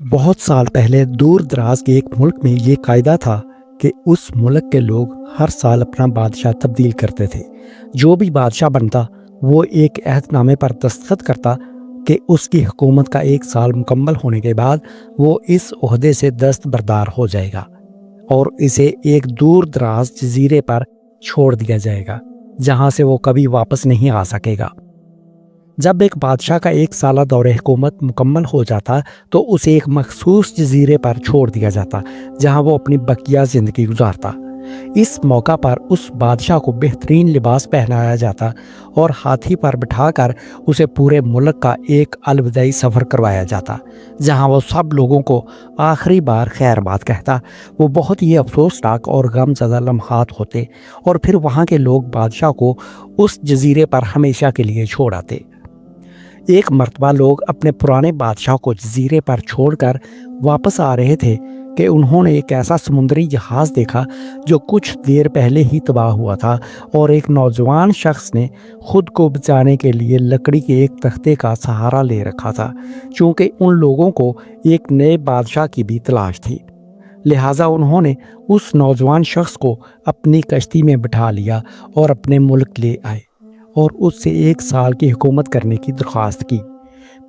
بہت سال پہلے دور دراز کے ایک ملک میں یہ قاعدہ تھا کہ اس ملک کے لوگ ہر سال اپنا بادشاہ تبدیل کرتے تھے۔ جو بھی بادشاہ بنتا وہ ایک عہد نامے پر دستخط کرتا کہ اس کی حکومت کا 1 سال مکمل ہونے کے بعد وہ اس عہدے سے دستبردار ہو جائے گا اور اسے ایک دور دراز جزیرے پر چھوڑ دیا جائے گا جہاں سے وہ کبھی واپس نہیں آ سکے گا۔ جب ایک بادشاہ کا 1 سالہ دور حکومت مکمل ہو جاتا تو اسے ایک مخصوص جزیرے پر چھوڑ دیا جاتا جہاں وہ اپنی بقیہ زندگی گزارتا۔ اس موقع پر اس بادشاہ کو بہترین لباس پہنایا جاتا اور ہاتھی پر بٹھا کر اسے پورے ملک کا ایک الوداعی سفر کروایا جاتا جہاں وہ سب لوگوں کو آخری بار خیر بات کہتا۔ وہ بہت ہی افسوسناک اور غم زدہ لمحات ہوتے اور پھر وہاں کے لوگ بادشاہ کو اس جزیرے پر ہمیشہ کے لیے چھوڑ آتے۔ ایک مرتبہ لوگ اپنے پرانے بادشاہ کو جزیرے پر چھوڑ کر واپس آ رہے تھے کہ انہوں نے ایک ایسا سمندری جہاز دیکھا جو کچھ دیر پہلے ہی تباہ ہوا تھا، اور ایک نوجوان شخص نے خود کو بچانے کے لیے لکڑی کے ایک تختے کا سہارا لے رکھا تھا، چونکہ ان لوگوں کو ایک نئے بادشاہ کی بھی تلاش تھی۔ لہٰذا انہوں نے اس نوجوان شخص کو اپنی کشتی میں بٹھا لیا اور اپنے ملک لے آئے اور اس سے 1 سال کی حکومت کرنے کی درخواست کی۔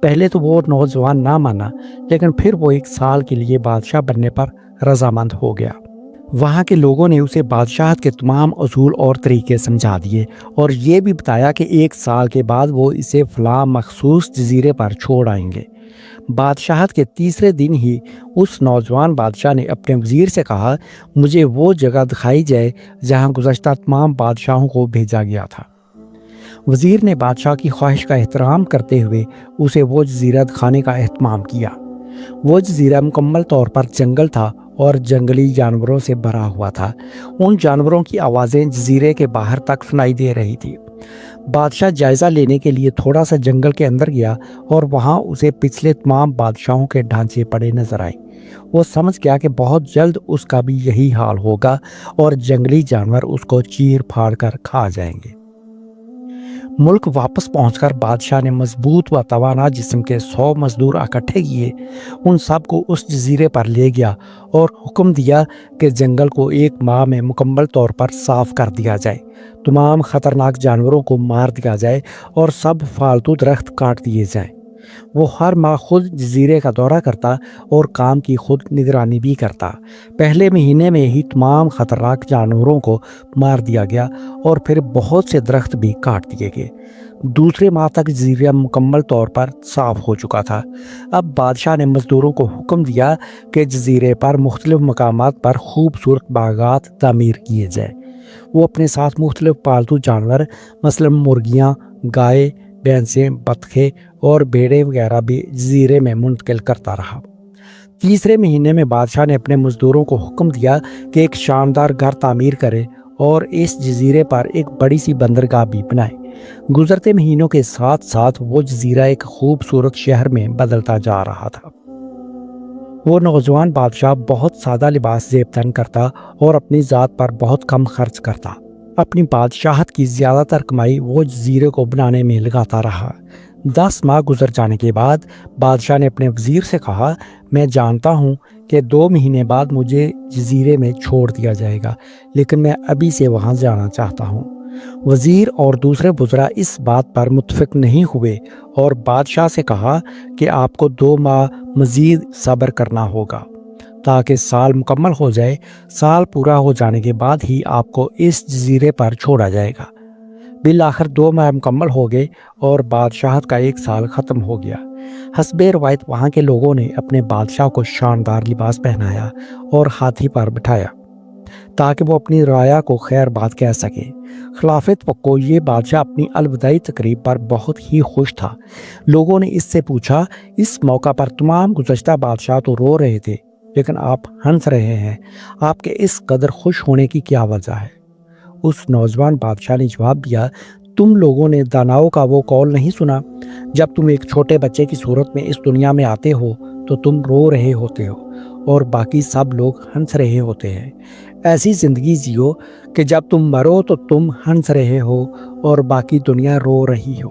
پہلے تو وہ نوجوان نہ مانا، لیکن پھر وہ 1 سال کے لیے بادشاہ بننے پر رضامند ہو گیا۔ وہاں کے لوگوں نے اسے بادشاہت کے تمام اصول اور طریقے سمجھا دیے اور یہ بھی بتایا کہ 1 سال کے بعد وہ اسے فلاں مخصوص جزیرے پر چھوڑ آئیں گے۔ بادشاہت کے تیسرے دن ہی اس نوجوان بادشاہ نے اپنے وزیر سے کہا، مجھے وہ جگہ دکھائی جائے جہاں گزشتہ تمام بادشاہوں کو بھیجا گیا تھا۔ وزیر نے بادشاہ کی خواہش کا احترام کرتے ہوئے اسے وہ جزیرہ دکھانے کا اہتمام کیا۔ وہ جزیرہ مکمل طور پر جنگل تھا اور جنگلی جانوروں سے بھرا ہوا تھا۔ ان جانوروں کی آوازیں جزیرے کے باہر تک سنائی دے رہی تھی۔ بادشاہ جائزہ لینے کے لیے تھوڑا سا جنگل کے اندر گیا اور وہاں اسے پچھلے تمام بادشاہوں کے ڈھانچے پڑے نظر آئے۔ وہ سمجھ گیا کہ بہت جلد اس کا بھی یہی حال ہوگا اور جنگلی جانور اس کو چیر پھاڑ کر کھا جائیں گے۔ ملک واپس پہنچ کر بادشاہ نے مضبوط و توانا جسم کے 100 مزدور اکٹھے کیے، ان سب کو اس جزیرے پر لے گیا اور حکم دیا کہ جنگل کو 1 ماہ میں مکمل طور پر صاف کر دیا جائے، تمام خطرناک جانوروں کو مار دیا جائے اور سب فالتو درخت کاٹ دیے جائیں۔ وہ ہر ماہ خود جزیرے کا دورہ کرتا اور کام کی خود نگرانی بھی کرتا۔ پہلے مہینے میں ہی تمام خطرناک جانوروں کو مار دیا گیا اور پھر بہت سے درخت بھی کاٹ دیے گئے۔ دوسرے ماہ تک جزیرہ مکمل طور پر صاف ہو چکا تھا۔ اب بادشاہ نے مزدوروں کو حکم دیا کہ جزیرے پر مختلف مقامات پر خوبصورت باغات تعمیر کیے جائیں۔ وہ اپنے ساتھ مختلف پالتو جانور مثلا مرغیاں، گائے، بھینسیں، بطخیں اور بھیڑیں وغیرہ بھی جزیرے میں منتقل کرتا رہا۔ تیسرے مہینے میں بادشاہ نے اپنے مزدوروں کو حکم دیا کہ ایک شاندار گھر تعمیر کرے اور اس جزیرے پر ایک بڑی سی بندرگاہ بھی بنائے۔ گزرتے مہینوں کے ساتھ ساتھ وہ جزیرہ ایک خوبصورت شہر میں بدلتا جا رہا تھا۔ وہ نوجوان بادشاہ بہت سادہ لباس زیب تن کرتا اور اپنی ذات پر بہت کم خرچ کرتا۔ اپنی بادشاہت کی زیادہ تر کمائی وہ جزیرے کو بنانے میں لگاتا رہا۔ 10 ماہ گزر جانے کے بعد بادشاہ نے اپنے وزیر سے کہا، میں جانتا ہوں کہ 2 مہینے بعد مجھے جزیرے میں چھوڑ دیا جائے گا، لیکن میں ابھی سے وہاں جانا چاہتا ہوں۔ وزیر اور دوسرے وزراء اس بات پر متفق نہیں ہوئے اور بادشاہ سے کہا کہ آپ کو 2 ماہ مزید صبر کرنا ہوگا تاکہ سال مکمل ہو جائے۔ سال پورا ہو جانے کے بعد ہی آپ کو اس جزیرے پر چھوڑا جائے گا۔ بالآخر 2 ماہ مکمل ہو گئے اور بادشاہت کا 1 سال ختم ہو گیا۔ حسب روایت وہاں کے لوگوں نے اپنے بادشاہ کو شاندار لباس پہنایا اور ہاتھی پر بٹھایا تاکہ وہ اپنی رعایا کو خیر بات کہہ سکے۔ خلاف توقع یہ بادشاہ اپنی الوداعی تقریب پر بہت ہی خوش تھا۔ لوگوں نے اس سے پوچھا، اس موقع پر تمام گزشتہ بادشاہ تو رو رہے تھے لیکن آپ ہنس رہے ہیں، آپ کے اس قدر خوش ہونے کی کیا وجہ ہے؟ اس نوجوان بادشاہ نے جواب دیا، تم لوگوں نے داناؤں کا وہ قول نہیں سنا، جب تم ایک چھوٹے بچے کی صورت میں اس دنیا میں آتے ہو تو تم رو رہے ہوتے ہو اور باقی سب لوگ ہنس رہے ہوتے ہیں۔ ایسی زندگی جیو کہ جب تم مرو تو تم ہنس رہے ہو اور باقی دنیا رو رہی ہو۔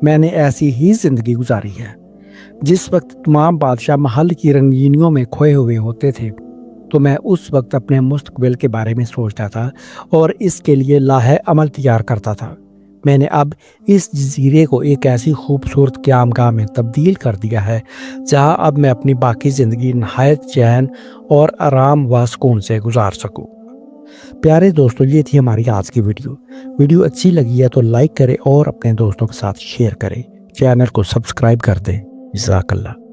میں نے ایسی ہی زندگی گزاری ہے۔ جس وقت تمام بادشاہ محل کی رنگینیوں میں کھوئے ہوئے ہوتے تھے تو میں اس وقت اپنے مستقبل کے بارے میں سوچتا تھا اور اس کے لیے لاہے عمل تیار کرتا تھا۔ میں نے اب اس جزیرے کو ایک ایسی خوبصورت قیامگاہ میں تبدیل کر دیا ہے جہاں اب میں اپنی باقی زندگی نہایت چین اور آرام و سکون سے گزار سکوں۔ پیارے دوستو، یہ تھی ہماری آج کی ویڈیو اچھی لگی ہے تو لائک کریں اور اپنے دوستوں کے ساتھ شیئر کریں، چینل کو سبسکرائب کر دیں۔ جزاک اللہ۔